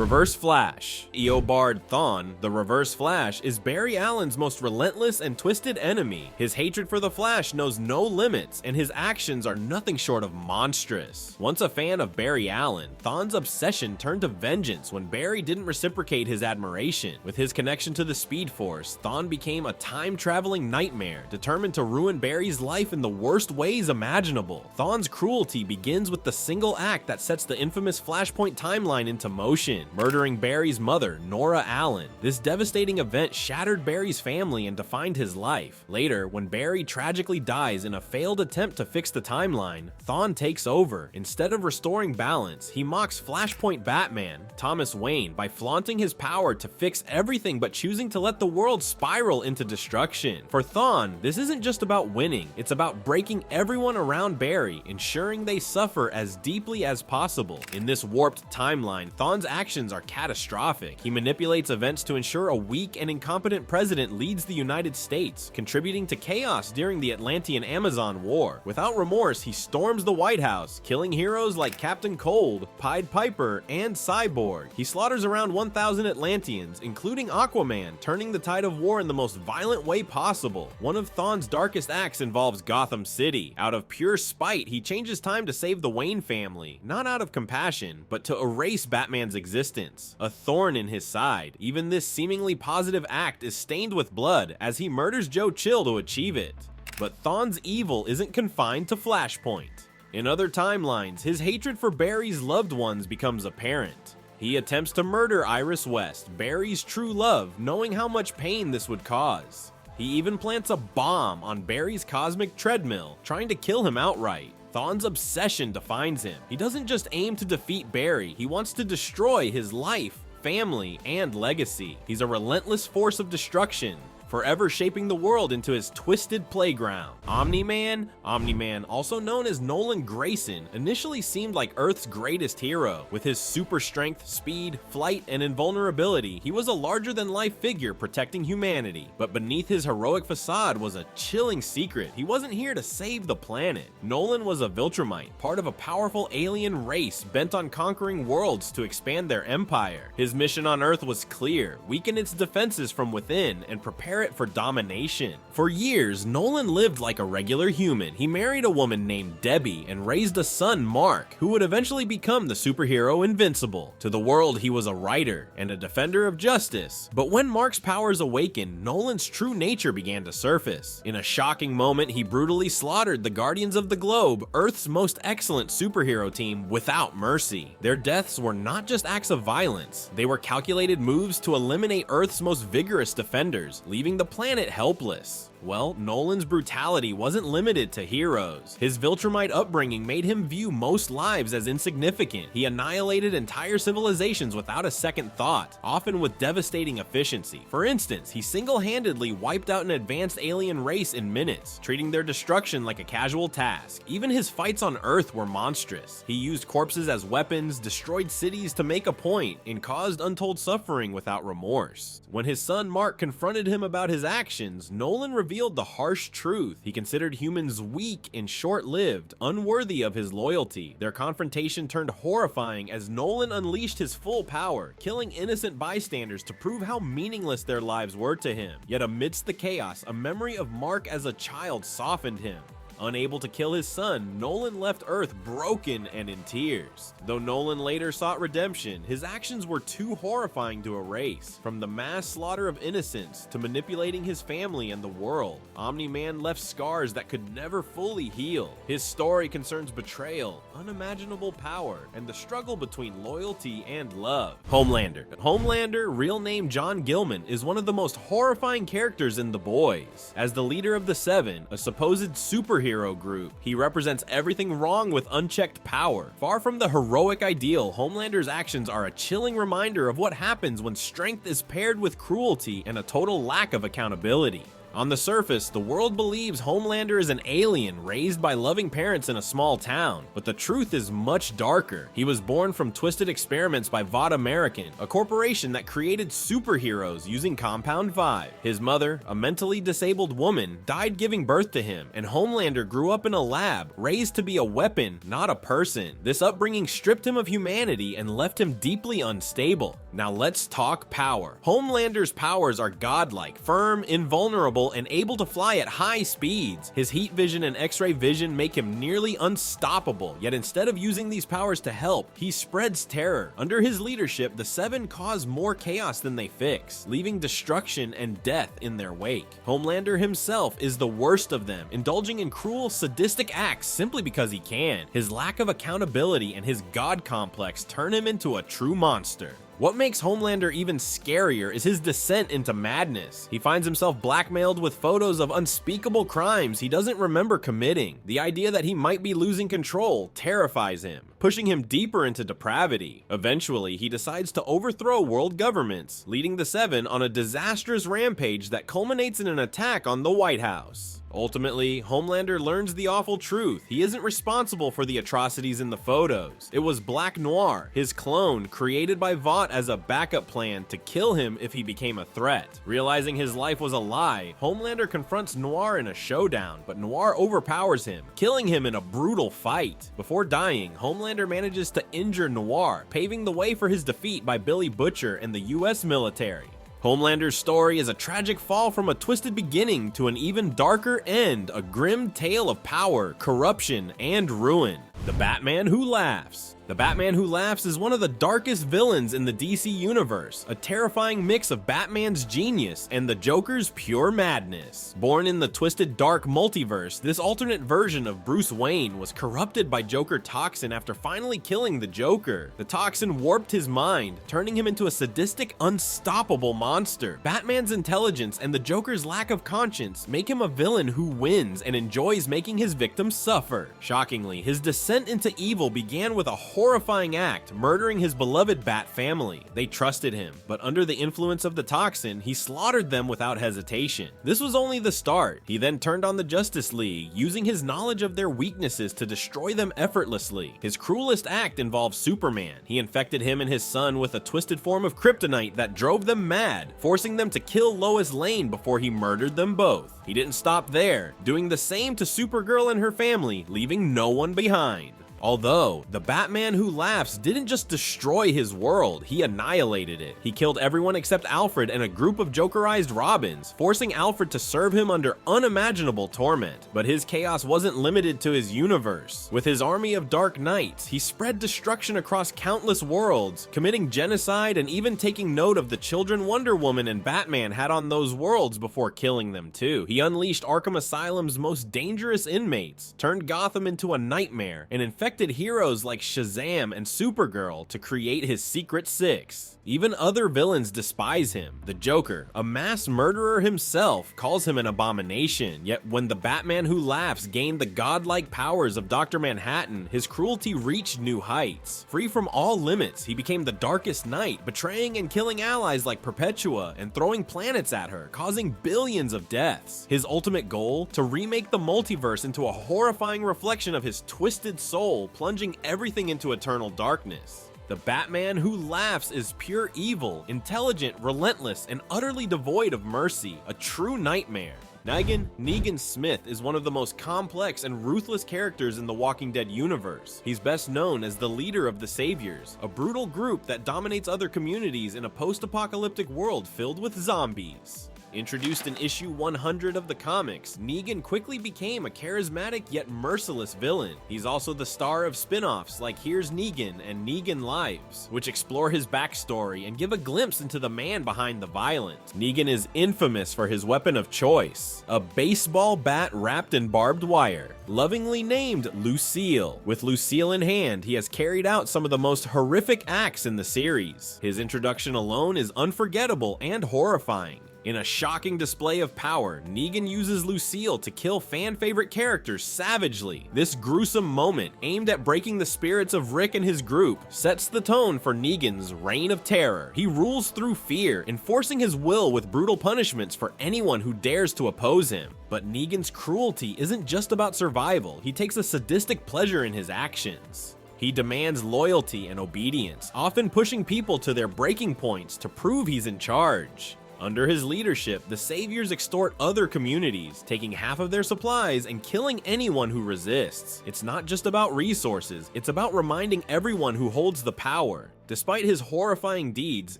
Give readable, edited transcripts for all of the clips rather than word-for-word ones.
Reverse Flash. Eobard Thawne, the Reverse Flash, is Barry Allen's most relentless and twisted enemy. His hatred for the Flash knows no limits, and his actions are nothing short of monstrous. Once a fan of Barry Allen, Thawne's obsession turned to vengeance when Barry didn't reciprocate his admiration. With his connection to the Speed Force, Thawne became a time-traveling nightmare, determined to ruin Barry's life in the worst ways imaginable. Thawne's cruelty begins with the single act that sets the infamous Flashpoint timeline into motion, murdering Barry's mother, Nora Allen. This devastating event shattered Barry's family and defined his life. Later, when Barry tragically dies in a failed attempt to fix the timeline, Thawne takes over. Instead of restoring balance, he mocks Flashpoint Batman, Thomas Wayne, by flaunting his power to fix everything but choosing to let the world spiral into destruction. For Thawne, this isn't just about winning, it's about breaking everyone around Barry, ensuring they suffer as deeply as possible. In this warped timeline, Thawne's actions are catastrophic. He manipulates events to ensure a weak and incompetent president leads the United States, contributing to chaos during the Atlantean-Amazon War. Without remorse, he storms the White House, killing heroes like Captain Cold, Pied Piper, and Cyborg. He slaughters around 1,000 Atlanteans, including Aquaman, turning the tide of war in the most violent way possible. One of Thawne's darkest acts involves Gotham City. Out of pure spite, he changes time to save the Wayne family, not out of compassion, but to erase Batman's existence. A thorn in his side, even this seemingly positive act is stained with blood as he murders Joe Chill to achieve it. But Thawne's evil isn't confined to Flashpoint. In other timelines, his hatred for Barry's loved ones becomes apparent. He attempts to murder Iris West, Barry's true love, knowing how much pain this would cause. He even plants a bomb on Barry's cosmic treadmill, trying to kill him outright. Thawne's obsession defines him. He doesn't just aim to defeat Barry, he wants to destroy his life, family, and legacy. He's a relentless force of destruction, forever shaping the world into his twisted playground. Omni-Man, also known as Nolan Grayson, initially seemed like Earth's greatest hero. With his super strength, speed, flight, and invulnerability, he was a larger-than-life figure protecting humanity. But beneath his heroic facade was a chilling secret. He wasn't here to save the planet. Nolan was a Viltrumite, part of a powerful alien race bent on conquering worlds to expand their empire. His mission on Earth was clear: weaken its defenses from within and prepare it for domination. For years, Nolan lived like a regular human. He married a woman named Debbie and raised a son, Mark, who would eventually become the superhero Invincible. To the world, he was a writer and a defender of justice. But when Mark's powers awakened, Nolan's true nature began to surface. In a shocking moment, he brutally slaughtered the Guardians of the Globe, Earth's most excellent superhero team, without mercy. Their deaths were not just acts of violence, they were calculated moves to eliminate Earth's most vigorous defenders, leaving the planet helpless. Well, Nolan's brutality wasn't limited to heroes. His Viltrumite upbringing made him view most lives as insignificant. He annihilated entire civilizations without a second thought, often with devastating efficiency. For instance, he single-handedly wiped out an advanced alien race in minutes, treating their destruction like a casual task. Even his fights on Earth were monstrous. He used corpses as weapons, destroyed cities to make a point, and caused untold suffering without remorse. When his son Mark confronted him about his actions, Nolan revealed the harsh truth. He considered humans weak and short-lived, unworthy of his loyalty. Their confrontation turned horrifying as Nolan unleashed his full power, killing innocent bystanders to prove how meaningless their lives were to him. Yet amidst the chaos, a memory of Mark as a child softened him. Unable to kill his son, Nolan left Earth broken and in tears. Though Nolan later sought redemption, his actions were too horrifying to erase. From the mass slaughter of innocents to manipulating his family and the world, Omni-Man left scars that could never fully heal. His story concerns betrayal, unimaginable power, and the struggle between loyalty and love. Homelander, real name John Gilman, is one of the most horrifying characters in The Boys. As the leader of the Seven, a supposed superhero group, he represents everything wrong with unchecked power. Far from the heroic ideal, Homelander's actions are a chilling reminder of what happens when strength is paired with cruelty and a total lack of accountability. On the surface, the world believes Homelander is an alien raised by loving parents in a small town, but the truth is much darker. He was born from twisted experiments by Vought American, a corporation that created superheroes using Compound 5. His mother, a mentally disabled woman, died giving birth to him, and Homelander grew up in a lab, raised to be a weapon, not a person. This upbringing stripped him of humanity and left him deeply unstable. Now let's talk power. Homelander's powers are godlike, firm, invulnerable, and able to fly at high speeds. His heat vision and X-ray vision make him nearly unstoppable, yet instead of using these powers to help, he spreads terror. Under his leadership, the Seven cause more chaos than they fix, leaving destruction and death in their wake. Homelander himself is the worst of them, indulging in cruel, sadistic acts simply because he can. His lack of accountability and his god complex turn him into a true monster. What makes Homelander even scarier is his descent into madness. He finds himself blackmailed with photos of unspeakable crimes he doesn't remember committing. The idea that he might be losing control terrifies him, pushing him deeper into depravity. Eventually, he decides to overthrow world governments, leading the Seven on a disastrous rampage that culminates in an attack on the White House. Ultimately, Homelander learns the awful truth. He isn't responsible for the atrocities in the photos. It was Black Noir, his clone, created by Vought as a backup plan to kill him if he became a threat. Realizing his life was a lie, Homelander confronts Noir in a showdown, but Noir overpowers him, killing him in a brutal fight. Before dying, Homelander manages to injure Noir, paving the way for his defeat by Billy Butcher and the US military. Homelander's story is a tragic fall from a twisted beginning to an even darker end, a grim tale of power, corruption, and ruin. The Batman Who Laughs. The Batman Who Laughs is one of the darkest villains in the DC universe, a terrifying mix of Batman's genius and the Joker's pure madness. Born in the twisted dark multiverse, this alternate version of Bruce Wayne was corrupted by Joker toxin after finally killing the Joker. The toxin warped his mind, turning him into a sadistic, unstoppable monster. Batman's intelligence and the Joker's lack of conscience make him a villain who wins and enjoys making his victims suffer. Shockingly, his descent into evil began with a horrifying act, murdering his beloved Bat family. They trusted him, but under the influence of the toxin, he slaughtered them without hesitation. This was only the start. He then turned on the Justice League, using his knowledge of their weaknesses to destroy them effortlessly. His cruelest act involved Superman. He infected him and his son with a twisted form of kryptonite that drove them mad, forcing them to kill Lois Lane before he murdered them both. He didn't stop there, doing the same to Supergirl and her family, leaving no one behind. Although, the Batman Who Laughs didn't just destroy his world, he annihilated it. He killed everyone except Alfred and a group of Jokerized Robins, forcing Alfred to serve him under unimaginable torment. But his chaos wasn't limited to his universe. With his army of Dark Knights, he spread destruction across countless worlds, committing genocide and even taking note of the children Wonder Woman and Batman had on those worlds before killing them too. He unleashed Arkham Asylum's most dangerous inmates, turned Gotham into a nightmare, and infected heroes like Shazam and Supergirl to create his Secret Six. Even other villains despise him. The Joker, a mass murderer himself, calls him an abomination, yet when the Batman Who Laughs gained the godlike powers of Dr. Manhattan, his cruelty reached new heights. Free from all limits, he became the Darkest Knight, betraying and killing allies like Perpetua and throwing planets at her, causing billions of deaths. His ultimate goal? To remake the multiverse into a horrifying reflection of his twisted soul, plunging everything into eternal darkness. The Batman Who Laughs is pure evil, intelligent, relentless, and utterly devoid of mercy, a true nightmare. Negan Smith is one of the most complex and ruthless characters in the Walking Dead universe. He's best known as the leader of the Saviors, a brutal group that dominates other communities in a post-apocalyptic world filled with zombies. Introduced in issue 100 of the comics, Negan quickly became a charismatic yet merciless villain. He's also the star of spin-offs like Here's Negan and Negan Lives, which explore his backstory and give a glimpse into the man behind the violence. Negan is infamous for his weapon of choice, a baseball bat wrapped in barbed wire. lovingly named Lucille. With Lucille in hand, he has carried out some of the most horrific acts in the series. His introduction alone is unforgettable and horrifying. In a shocking display of power, Negan uses Lucille to kill fan-favorite characters savagely. This gruesome moment, aimed at breaking the spirits of Rick and his group, sets the tone for Negan's reign of terror. He rules through fear, enforcing his will with brutal punishments for anyone who dares to oppose him. But Negan's cruelty isn't just about survival. He takes a sadistic pleasure in his actions. He demands loyalty and obedience, often pushing people to their breaking points to prove he's in charge. Under his leadership, the Saviors extort other communities, taking half of their supplies and killing anyone who resists. It's not just about resources, it's about reminding everyone who holds the power. Despite his horrifying deeds,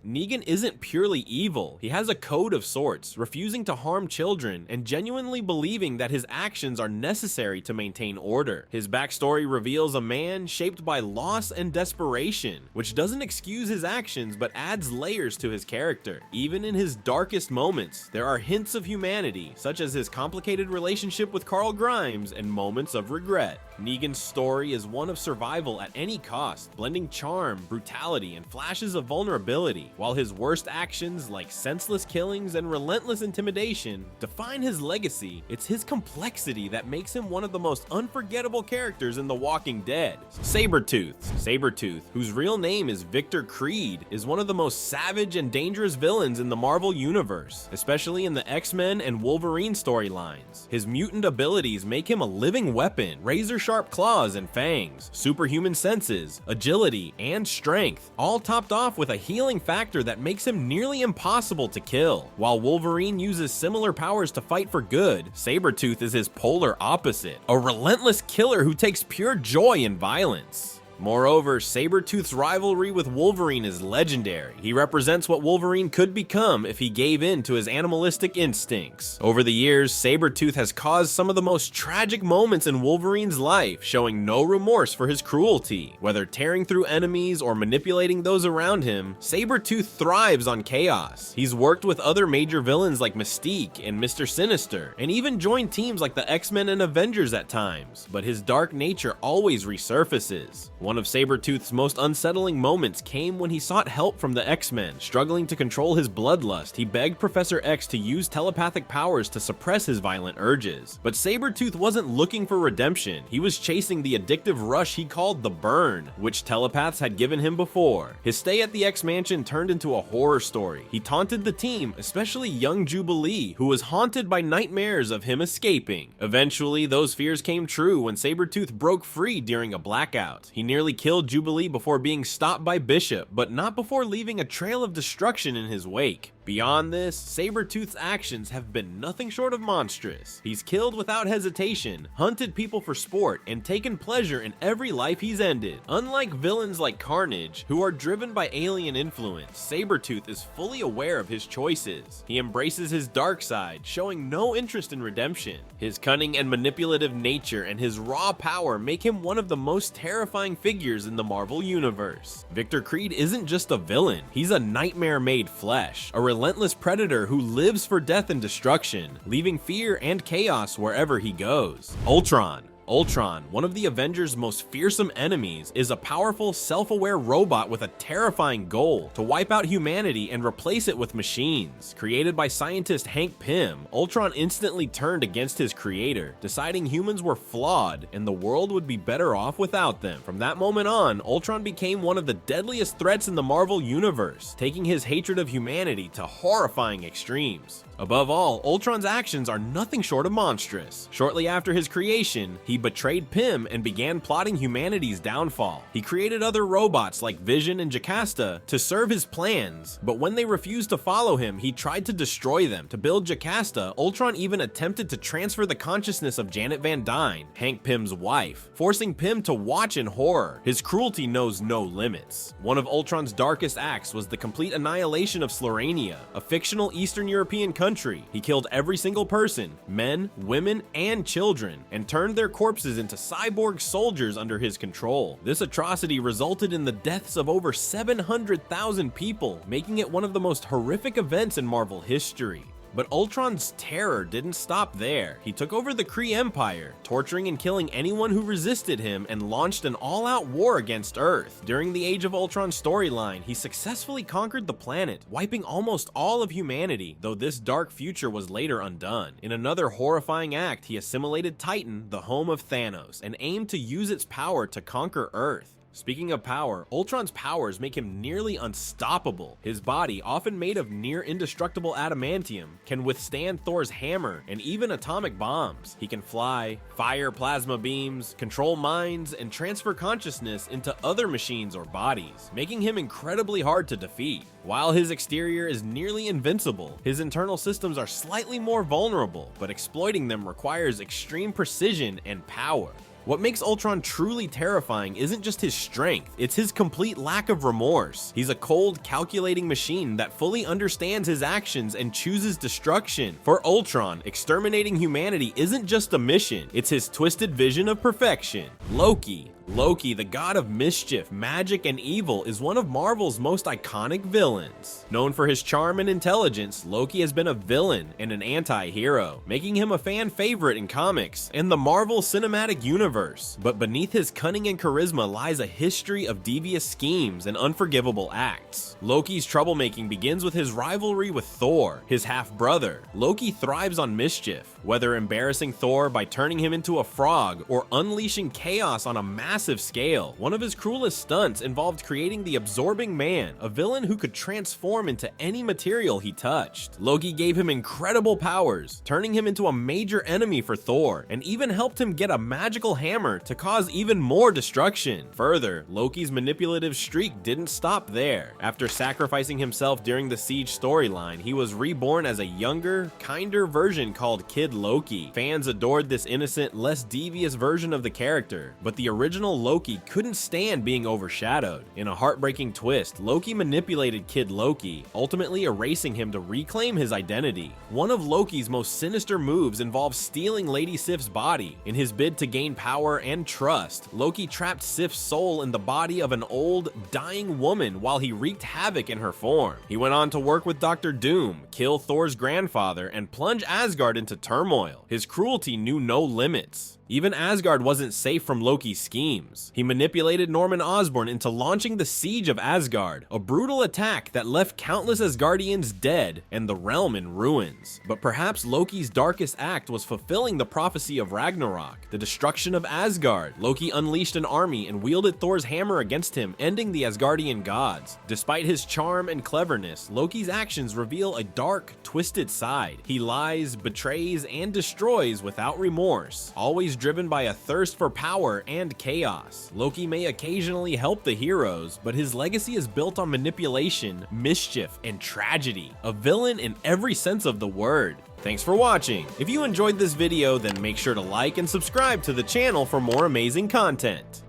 Negan isn't purely evil. He has a code of sorts, refusing to harm children and genuinely believing that his actions are necessary to maintain order. His backstory reveals a man shaped by loss and desperation, which doesn't excuse his actions but adds layers to his character. Even in his darkest moments, there are hints of humanity, such as his complicated relationship with Carl Grimes and moments of regret. Negan's story is one of survival at any cost, blending charm, brutality, and flashes of vulnerability, while his worst actions like senseless killings and relentless intimidation define his legacy. It's his complexity that makes him one of the most unforgettable characters in The Walking Dead. Sabertooth, whose real name is Victor Creed, is one of the most savage and dangerous villains in the Marvel Universe, especially in the X-Men and Wolverine storylines. His mutant abilities make him a living weapon, razor-sharp claws and fangs, superhuman senses, agility, and strength, all topped off with a healing factor that makes him nearly impossible to kill. While Wolverine uses similar powers to fight for good, Sabertooth is his polar opposite, a relentless killer who takes pure joy in violence. Moreover, Sabertooth's rivalry with Wolverine is legendary. He represents what Wolverine could become if he gave in to his animalistic instincts. Over the years, Sabertooth has caused some of the most tragic moments in Wolverine's life, showing no remorse for his cruelty. Whether tearing through enemies or manipulating those around him, Sabertooth thrives on chaos. He's worked with other major villains like Mystique and Mr. Sinister, and even joined teams like the X-Men and Avengers at times, but his dark nature always resurfaces. One of Sabertooth's most unsettling moments came when he sought help from the X-Men. Struggling to control his bloodlust, he begged Professor X to use telepathic powers to suppress his violent urges. But Sabertooth wasn't looking for redemption. He was chasing the addictive rush he called the burn, which telepaths had given him before. His stay at the X-Mansion turned into a horror story. He taunted the team, especially young Jubilee, who was haunted by nightmares of him escaping. Eventually, those fears came true when Sabertooth broke free during a blackout. He nearly killed Jubilee before being stopped by Bishop, but not before leaving a trail of destruction in his wake. Beyond this, Sabertooth's actions have been nothing short of monstrous. He's killed without hesitation, hunted people for sport, and taken pleasure in every life he's ended. Unlike villains like Carnage, who are driven by alien influence, Sabertooth is fully aware of his choices. He embraces his dark side, showing no interest in redemption. His cunning and manipulative nature and his raw power make him one of the most terrifying figures in the Marvel Universe. Victor Creed isn't just a villain, he's a nightmare made flesh, a relentless predator who lives for death and destruction, leaving fear and chaos wherever he goes. Ultron, one of the Avengers' most fearsome enemies, is a powerful, self-aware robot with a terrifying goal: to wipe out humanity and replace it with machines. Created by scientist Hank Pym, Ultron instantly turned against his creator, deciding humans were flawed and the world would be better off without them. From that moment on, Ultron became one of the deadliest threats in the Marvel Universe, taking his hatred of humanity to horrifying extremes. Above all, Ultron's actions are nothing short of monstrous. Shortly after his creation, he betrayed Pym and began plotting humanity's downfall. He created other robots like Vision and Jocasta to serve his plans, but when they refused to follow him, he tried to destroy them. To build Jocasta, Ultron even attempted to transfer the consciousness of Janet Van Dyne, Hank Pym's wife, forcing Pym to watch in horror. His cruelty knows no limits. One of Ultron's darkest acts was the complete annihilation of Slorania, a fictional Eastern European country. He killed every single person, men, women, and children, and turned their corpses into cyborg soldiers under his control. This atrocity resulted in the deaths of over 700,000 people, making it one of the most horrific events in Marvel history. But Ultron's terror didn't stop there. He took over the Kree Empire, torturing and killing anyone who resisted him, and launched an all-out war against Earth. During the Age of Ultron storyline, he successfully conquered the planet, wiping almost all of humanity, though this dark future was later undone. In another horrifying act, he assimilated Titan, the home of Thanos, and aimed to use its power to conquer Earth. Speaking of power, Ultron's powers make him nearly unstoppable. His body, often made of near indestructible adamantium, can withstand Thor's hammer and even atomic bombs. He can fly, fire plasma beams, control minds, and transfer consciousness into other machines or bodies, making him incredibly hard to defeat. While his exterior is nearly invincible, his internal systems are slightly more vulnerable, but exploiting them requires extreme precision and power. What makes Ultron truly terrifying isn't just his strength, it's his complete lack of remorse. He's a cold, calculating machine that fully understands his actions and chooses destruction. For Ultron, exterminating humanity isn't just a mission, it's his twisted vision of perfection. Loki, the god of mischief, magic, and evil, is one of Marvel's most iconic villains. Known for his charm and intelligence, Loki has been a villain and an anti-hero, making him a fan favorite in comics and the Marvel Cinematic Universe. But beneath his cunning and charisma lies a history of devious schemes and unforgivable acts. Loki's troublemaking begins with his rivalry with Thor, his half-brother. Loki thrives on mischief, whether embarrassing Thor by turning him into a frog or unleashing chaos on a massive scale. One of his cruelest stunts involved creating the Absorbing Man, a villain who could transform into any material he touched. Loki gave him incredible powers, turning him into a major enemy for Thor, and even helped him get a magical hammer to cause even more destruction. Further, Loki's manipulative streak didn't stop there. After sacrificing himself during the Siege storyline, he was reborn as a younger, kinder version called Kid Loki. Fans adored this innocent, less devious version of the character, but the original Loki couldn't stand being overshadowed. In a heartbreaking twist, Loki manipulated Kid Loki, ultimately erasing him to reclaim his identity. One of Loki's most sinister moves involves stealing Lady Sif's body. In his bid to gain power and trust, Loki trapped Sif's soul in the body of an old, dying woman while he wreaked havoc in her form. He went on to work with Dr. Doom, kill Thor's grandfather, and plunge Asgard into turmoil. His cruelty knew no limits. Even Asgard wasn't safe from Loki's schemes. He manipulated Norman Osborn into launching the Siege of Asgard, a brutal attack that left countless Asgardians dead and the realm in ruins. But perhaps Loki's darkest act was fulfilling the prophecy of Ragnarok, the destruction of Asgard. Loki unleashed an army and wielded Thor's hammer against him, ending the Asgardian gods. Despite his charm and cleverness, Loki's actions reveal a dark, twisted side. He lies, betrays, and destroys without remorse, always driven by a thirst for power and chaos. Loki may occasionally help the heroes, but his legacy is built on manipulation, mischief, and tragedy. A villain in every sense of the word. Thanks for watching. If you enjoyed this video, then make sure to like and subscribe to the channel for more amazing content.